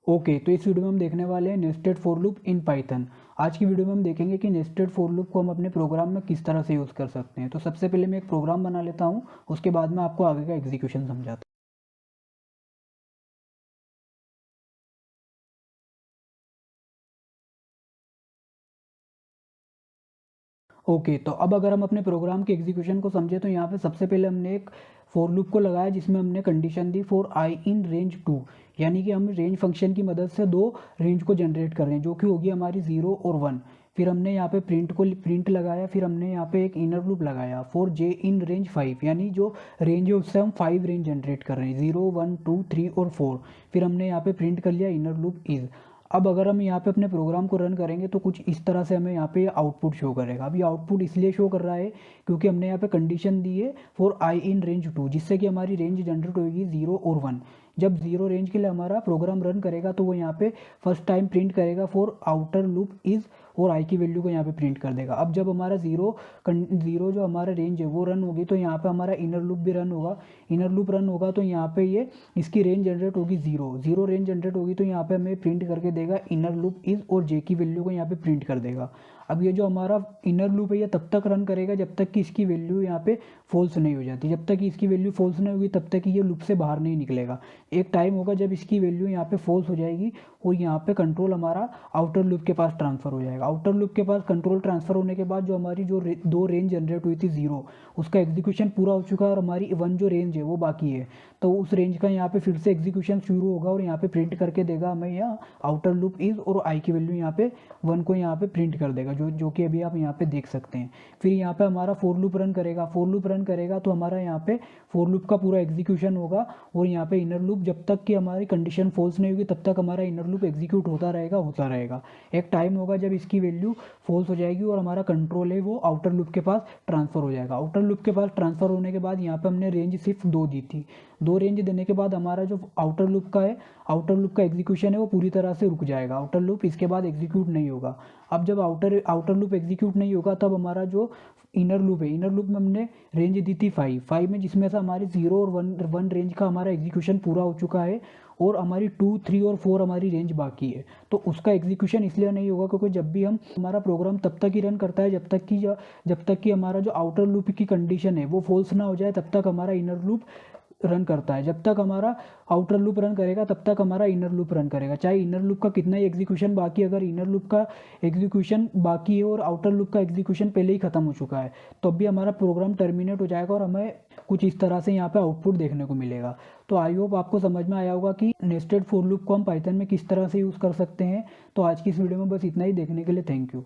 Okay, तो इस video में हम देखने वाले हैं nested for loop in Python. आज की वीडियो में हम देखेंगे कि नेस्टेड फॉर लूप को हम अपने प्रोग्राम में किस तरह से यूज़ कर सकते हैं। तो सबसे पहले मैं एक प्रोग्राम बना लेता हूँ, उसके बाद मैं आपको आगे का एग्जीक्यूशन समझाता हूँ। ओके, तो अब अगर हम अपने प्रोग्राम के एग्जीक्यूशन को समझे तो यहाँ पे सबसे पहले हमने एक फॉर लूप को लगाया जिसमें हमने condition the for I in range 2, यानी कि हम रेंज फंक्शन की मदद से दो रेंज को जनरेट कर रहे हैं जो कि होगी हमारी 0 और 1। फिर हमने यहाँ पे प्रिंट लगाया, फिर हमने यहाँ पे एक इनर लूप लगाया फॉर जे इन रेंज 5, यानी जो रेंज है उससे हम 5 रेंज जनरेट कर रहे हैं, 0 1 2 3 और 4। फिर हमने यहाँ पे प्रिंट कर लिया इनर लूप इज। अब अगर हम यहाँ पे अपने प्रोग्राम को रन करेंगे तो कुछ इस तरह से हमें यहाँ पे आउटपुट शो करेगा। अभी आउटपुट इसलिए शो कर रहा है क्योंकि हमने यहाँ पे कंडीशन दी है फॉर आई इन रेंज 2, जिससे कि हमारी रेंज जनरेट होगी 0 और 1। जब 0 रेंज के लिए हमारा प्रोग्राम रन करेगा तो वो यहाँ पे फर्स्ट टाइम प्रिंट करेगा फॉर आउटर लूप इज, और आई की वैल्यू को यहाँ पे प्रिंट कर देगा। अब जब हमारा जीरो जो हमारा रेंज है वो रन होगी तो यहाँ पे हमारा इनर लूप भी रन होगा। इनर लूप रन होगा तो यहाँ पे ये इसकी रेंज जनरेट होगी 0 रेंज जनरेट होगी तो यहाँ पे हमें प्रिंट करके देगा इनर लूप इज, और जे की वैल्यू को यहाँ पे प्रिंट कर देगा। अब ये जो हमारा इनर लूप है ये तब तक रन करेगा जब तक कि इसकी वैल्यू यहाँ पे फॉल्स नहीं हो जाती। जब तक कि इसकी वैल्यू फॉल्स नहीं होगी तब तक कि ये लूप से बाहर नहीं निकलेगा। एक टाइम होगा जब इसकी वैल्यू यहाँ पे फॉल्स हो जाएगी और यहाँ पे कंट्रोल हमारा आउटर लूप के पास ट्रांसफर हो जाएगा। आउटर लूप के पास कंट्रोल ट्रांसफर होने के बाद जो हमारी दो रेंज जनरेट हुई थी 0, उसका एग्जीक्यूशन पूरा हो चुका है और हमारी 1 जो रेंज है वो बाकी है। तो उस रेंज का यहाँ पे फिर से एग्जीक्यूशन शुरू होगा और यहाँ पे प्रिंट करके देगा हमें यहाँ आउटर लूप इज, और आई की वैल्यू यहाँ पे 1 को यहाँ पे प्रिंट कर देगा, जो कि अभी आप यहाँ पे देख सकते हैं। फिर यहाँ पे हमारा फॉर लूप रन करेगा। फॉर लूप रन करेगा तो हमारा यहाँ पे फॉर लूप का पूरा एग्जीक्यूशन होगा, और यहाँ पे इनर लूप जब तक कि हमारी कंडीशन फॉल्स नहीं होगी तब तक हमारा इनर लूप एग्जीक्यूट होता रहेगा। एक टाइम होगा जब इसकी वैल्यू फॉल्स हो जाएगी और हमारा कंट्रोल है वो आउटर लूप के पास ट्रांसफर हो जाएगा। आउटर लूप के पास ट्रांसफर होने के बाद यहाँ पे हमने रेंज सिर्फ 2 दी थी। 2 रेंज देने के बाद हमारा जो आउटर लूप का एग्जीक्यूशन है वो पूरी तरह से रुक जाएगा। आउटर लूप इसके बाद एग्जीक्यूट नहीं होगा। अब जब आउटर लूप एग्जीक्यूट नहीं होगा तब हमारा जो इनर लूप है, इनर लूप में हमने रेंज दी थी 5 में, जिसमें से हमारी 0 और 1 रेंज का हमारा एग्जीक्यूशन पूरा हो चुका है और हमारी 2 3 और 4 हमारी रेंज बाकी है। तो उसका एग्जीक्यूशन इसलिए नहीं होगा क्योंकि जब भी हम हमारा प्रोग्राम तब तक ही रन करता है जब तक कि हमारा जो आउटर लूप की कंडीशन है वो फॉल्स ना हो जाए, तब तक हमारा इनर लूप रन करता है। जब तक हमारा आउटर लूप रन करेगा तब तक हमारा इनर लूप रन करेगा, चाहे इनर लूप का कितना ही एग्जीक्यूशन बाकी। अगर इनर लूप का एग्जीक्यूशन बाकी है और आउटर लूप का एग्जीक्यूशन पहले ही खत्म हो चुका है तो भी हमारा प्रोग्राम टर्मिनेट हो जाएगा और हमें कुछ इस तरह से यहाँ पे आउटपुट देखने को मिलेगा। तो आई होप आपको समझ में आया होगा कि नेस्टेड फॉर लूप को हम पाइथन में किस तरह से यूज़ कर सकते हैं। तो आज की इस वीडियो में बस इतना ही। देखने के लिए थैंक यू।